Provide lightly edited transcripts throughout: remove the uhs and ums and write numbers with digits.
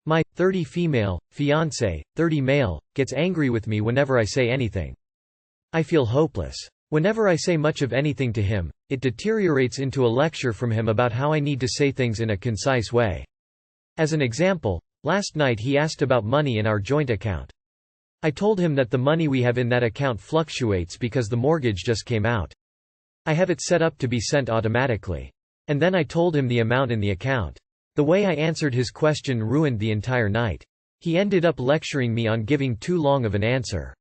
My 30 female fiance, 30 male, gets angry with me whenever I say anything. I feel hopeless. Whenever I say much of anything to him, it deteriorates into a lecture from him about how I need to say things in a concise way. As an example, last night he asked about money in our joint account. I told him that the money we have in that account fluctuates because the mortgage just came out. I have it set up to be sent automatically. And then I told him the amount in the account. The way I answered his question ruined the entire night. He ended up lecturing me on giving too long of an answer.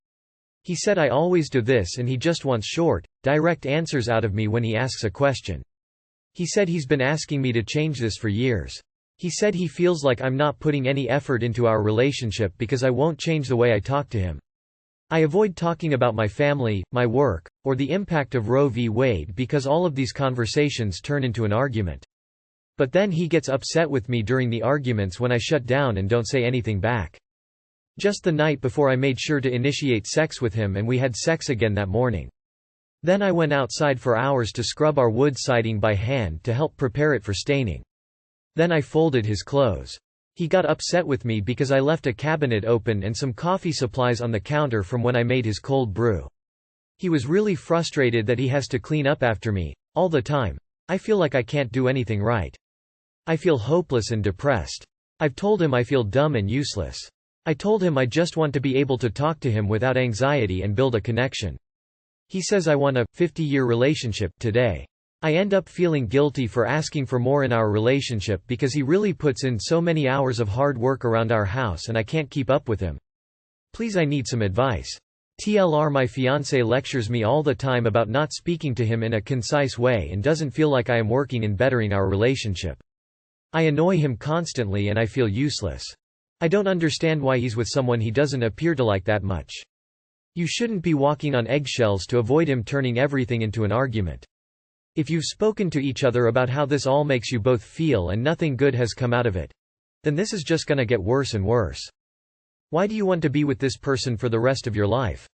He said I always do this and he just wants short, direct answers out of me when he asks a question. He said he's been asking me to change this for years. He said he feels like I'm not putting any effort into our relationship because I won't change the way I talk to him. I avoid talking about my family, my work, or the impact of Roe v. Wade because all of these conversations turn into an argument. But then he gets upset with me during the arguments when I shut down and don't say anything back. Just the night before I made sure to initiate sex with him and we had sex again that morning. Then I went outside for hours to scrub our wood siding by hand to help prepare it for staining. Then I folded his clothes. He got upset with me because I left a cabinet open and some coffee supplies on the counter from when I made his cold brew. He was really frustrated that he has to clean up after me, all the time. I feel like I can't do anything right. I feel hopeless and depressed. I've told him I feel dumb and useless. I told him I just want to be able to talk to him without anxiety and build a connection. He says I want a 50-year relationship today. I end up feeling guilty for asking for more in our relationship because he really puts in so many hours of hard work around our house and I can't keep up with him. Please, I need some advice. TLR, my fiancé lectures me all the time about not speaking to him in a concise way and doesn't feel like I am working in bettering our relationship. I annoy him constantly and I feel useless. I don't understand why he's with someone he doesn't appear to like that much. You shouldn't be walking on eggshells to avoid him turning everything into an argument. If you've spoken to each other about how this all makes you both feel and nothing good has come out of it, then this is just gonna get worse and worse. Why do you want to be with this person for the rest of your life?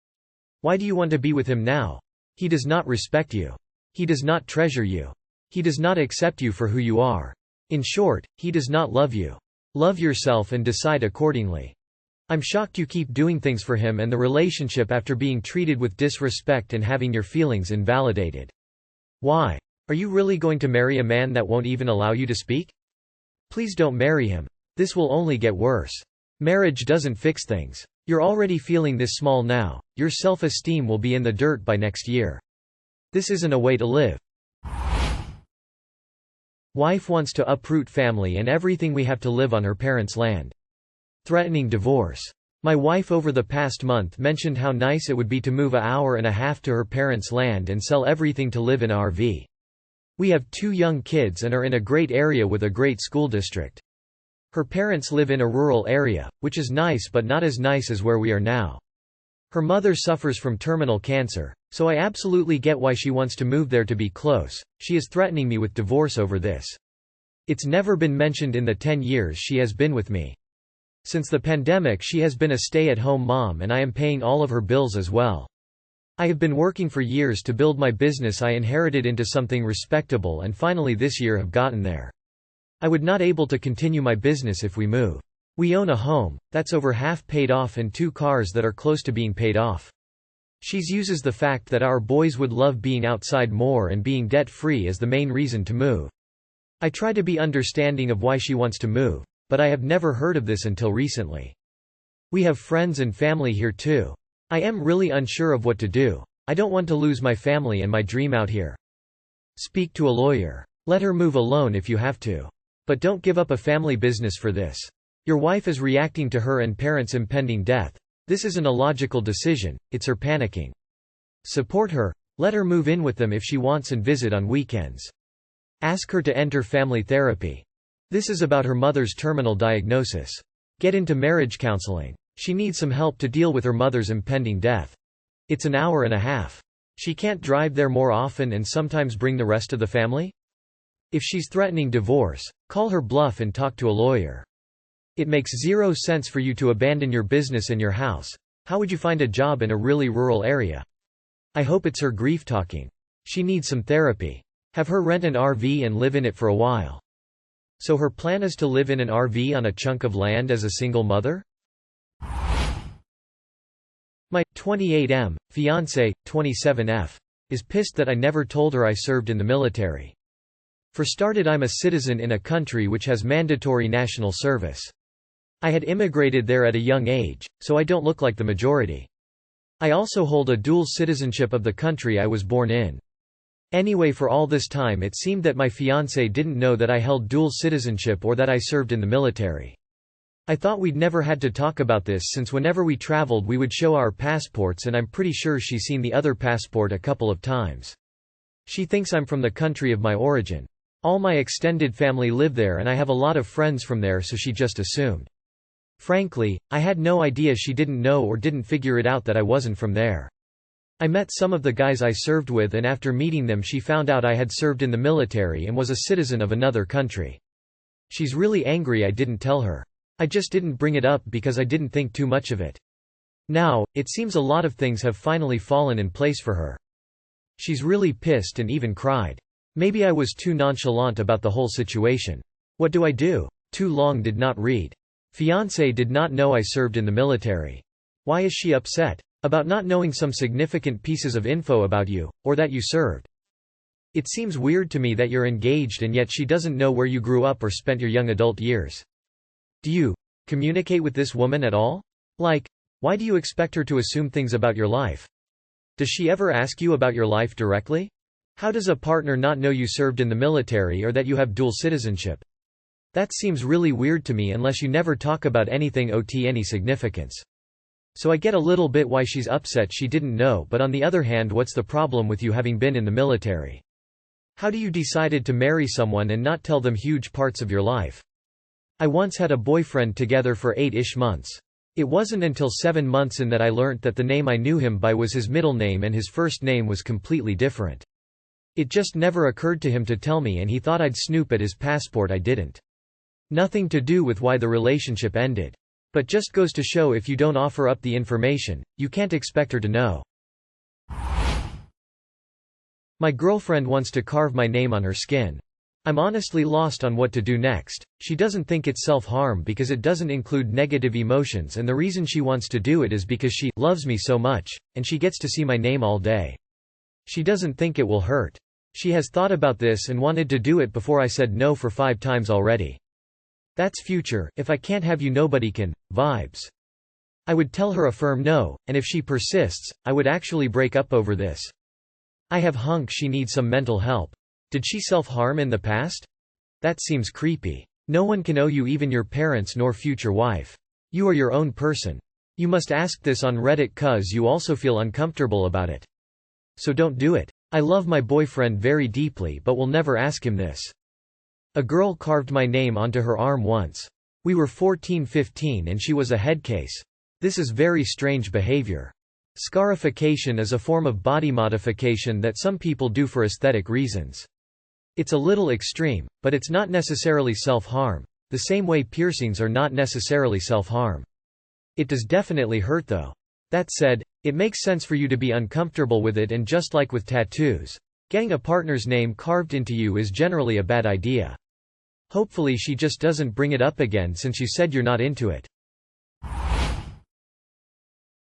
Why do you want to be with him now? He does not respect you. He does not treasure you. He does not accept you for who you are. In short, he does not love you. Love yourself and decide accordingly. I'm shocked you keep doing things for him and the relationship after being treated with disrespect and having your feelings invalidated. Why? Are you really going to marry a man that won't even allow you to speak? Please don't marry him. This will only get worse. Marriage doesn't fix things. You're already feeling this small now. Your self-esteem will be in the dirt by next year. This isn't a way to live. Wife wants to uproot family and everything we have to live on her parents' land. Threatening divorce. My wife over the past month mentioned how nice it would be to move an hour and a half to her parents' land and sell everything to live in an RV. We have 2 young kids and are in a great area with a great school district. Her parents live in a rural area, which is nice but not as nice as where we are now. Her mother suffers from terminal cancer, so I absolutely get why she wants to move there to be close. She is threatening me with divorce over this. It's never been mentioned in the 10 years she has been with me. Since the pandemic she has been a stay-at-home mom and I am paying all of her bills as well. I have been working for years to build my business I inherited into something respectable and finally this year have gotten there. I would not able to continue my business if we move. We own a home, that's over half paid off and 2 cars that are close to being paid off. She uses the fact that our boys would love being outside more and being debt-free as the main reason to move. I try to be understanding of why she wants to move, but I have never heard of this until recently. We have friends and family here too. I am really unsure of what to do. I don't want to lose my family and my dream out here. Speak to a lawyer. Let her move alone if you have to. But don't give up a family business for this. Your wife is reacting to her and parents' impending death. This isn't a logical decision, it's her panicking. Support her, let her move in with them if she wants and visit on weekends. Ask her to enter family therapy. This is about her mother's terminal diagnosis. Get into marriage counseling. She needs some help to deal with her mother's impending death. It's an hour and a half. She can't drive there more often and sometimes bring the rest of the family? If she's threatening divorce, call her bluff and talk to a lawyer. It makes zero sense for you to abandon your business and your house. How would you find a job in a really rural area? I hope it's her grief talking. She needs some therapy. Have her rent an RV and live in it for a while. So her plan is to live in an RV on a chunk of land as a single mother? My 28M fiance, 27F, is pissed that I never told her I served in the military. For started, I'm a citizen in a country which has mandatory national service. I had immigrated there at a young age, so I don't look like the majority. I also hold a dual citizenship of the country I was born in. Anyway, for all this time it seemed that my fiancé didn't know that I held dual citizenship or that I served in the military. I thought we'd never had to talk about this since whenever we traveled we would show our passports, and I'm pretty sure she's seen the other passport a couple of times. She thinks I'm from the country of my origin. All my extended family live there and I have a lot of friends from there, so she just assumed. Frankly, I had no idea she didn't know or didn't figure it out that I wasn't from there. I met some of the guys I served with, and after meeting them she found out I had served in the military and was a citizen of another country. She's really angry I didn't tell her. I just didn't bring it up because I didn't think too much of it. Now, it seems a lot of things have finally fallen in place for her. She's really pissed and even cried. Maybe I was too nonchalant about the whole situation. What do I do? Too long did not read. Fiancé did not know I served in the military. Why is she upset? About not knowing some significant pieces of info about you, or that you served. It seems weird to me that you're engaged and yet she doesn't know where you grew up or spent your young adult years. Do you communicate with this woman at all? Like, why do you expect her to assume things about your life? Does she ever ask you about your life directly? How does a partner not know you served in the military or that you have dual citizenship? That seems really weird to me unless you never talk about anything any significance. So I get a little bit why she's upset she didn't know, but on the other hand, what's the problem with you having been in the military? How do you decided to marry someone and not tell them huge parts of your life? I once had a boyfriend together for 8-ish months. It wasn't until 7 months in that I learnt that the name I knew him by was his middle name and his first name was completely different. It just never occurred to him to tell me, and he thought I'd snoop at his passport. I didn't. Nothing to do with why the relationship ended. But just goes to show if you don't offer up the information, you can't expect her to know. My girlfriend wants to carve my name on her skin. I'm honestly lost on what to do next. She doesn't think it's self-harm because it doesn't include negative emotions, and the reason she wants to do it is because she loves me so much, and she gets to see my name all day. She doesn't think it will hurt. She has thought about this and wanted to do it before I said no for 5 times already. That's future, if I can't have you nobody can, vibes. I would tell her a firm no, and if she persists, I would actually break up over this. I have hunk she needs some mental help. Did she self-harm in the past? That seems creepy. No one can owe you, even your parents nor future wife. You are your own person. You must ask this on Reddit cuz you also feel uncomfortable about it. So don't do it. I love my boyfriend very deeply but will never ask him this. A girl carved my name onto her arm once. We were 14-15 and she was a headcase. This is very strange behavior. Scarification is a form of body modification that some people do for aesthetic reasons. It's a little extreme, but it's not necessarily self-harm, the same way piercings are not necessarily self-harm. It does definitely hurt though. That said, it makes sense for you to be uncomfortable with it, and just like with tattoos, getting a partner's name carved into you is generally a bad idea. Hopefully she just doesn't bring it up again since you said you're not into it.